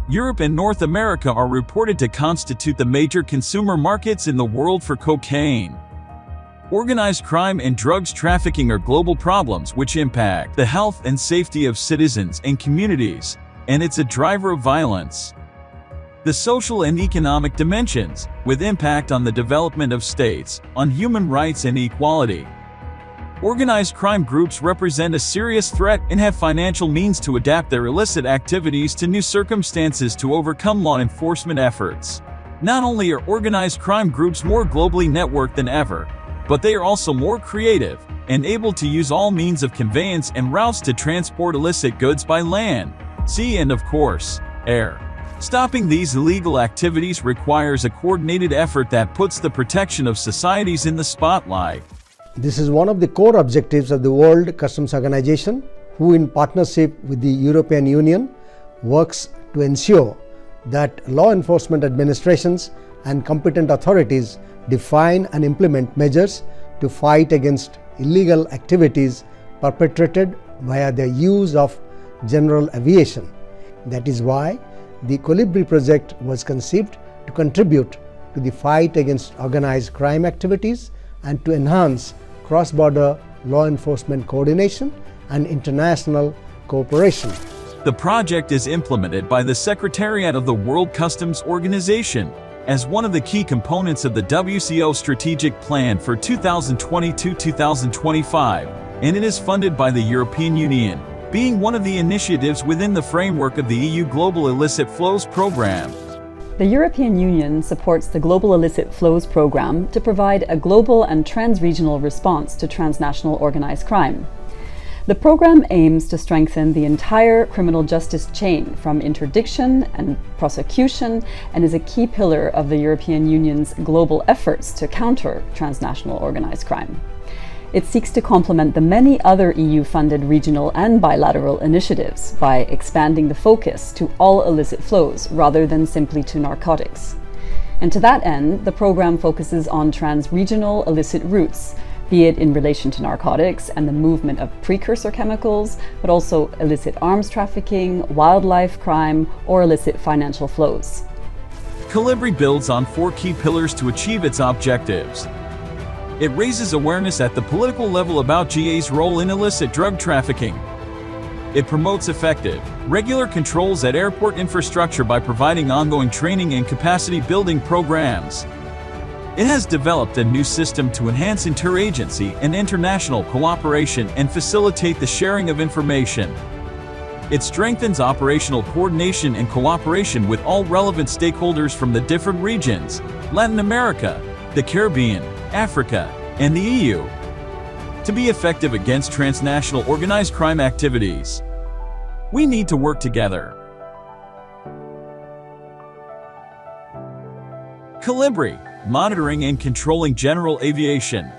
Europe and North America are reported to constitute the major consumer markets in the world for cocaine. Organized crime and drugs trafficking are global problems which impact the health and safety of citizens and communities, and it's a driver of violence. The social and economic dimensions, with impact on the development of states, on human rights and equality. Organized crime groups represent a serious threat and have financial means to adapt their illicit activities to new circumstances to overcome law enforcement efforts. Not only are organized crime groups more globally networked than ever, but they are also more creative and able to use all means of conveyance and routes to transport illicit goods by land, sea and, of course, air. Stopping these illegal activities requires a coordinated effort that puts the protection of societies in the spotlight. This is one of the core objectives of the World Customs Organization, who in partnership with the European Union works to ensure that law enforcement administrations and competent authorities define and implement measures to fight against illegal activities perpetrated via the use of general aviation. That is why the COLIBRI project was conceived to contribute to the fight against organized crime activities and to enhance cross-border law enforcement coordination and international cooperation. The project is implemented by the Secretariat of the World Customs Organization as one of the key components of the WCO Strategic Plan for 2022-2025, and it is funded by the European Union, being one of the initiatives within the framework of the EU Global Illicit Flows Programme. The European Union supports the Global Illicit Flows Programme to provide a global and trans-regional response to transnational organized crime. The program aims to strengthen the entire criminal justice chain from interdiction and prosecution and is a key pillar of the European Union's global efforts to counter transnational organized crime. It seeks to complement the many other EU-funded regional and bilateral initiatives by expanding the focus to all illicit flows rather than simply to narcotics. And to that end, the program focuses on trans-regional illicit routes, be it in relation to narcotics and the movement of precursor chemicals, but also illicit arms trafficking, wildlife crime, or illicit financial flows. COLIBRI builds on 4 key pillars to achieve its objectives. It raises awareness at the political level about GA's role in illicit drug trafficking. It promotes effective, regular controls at airport infrastructure by providing ongoing training and capacity building programs. It has developed a new system to enhance interagency and international cooperation and facilitate the sharing of information. It strengthens operational coordination and cooperation with all relevant stakeholders from the different regions, Latin America, the Caribbean, Africa, and the EU, to be effective against transnational organized crime activities. We need to work together. COLIBRI, monitoring and controlling general aviation.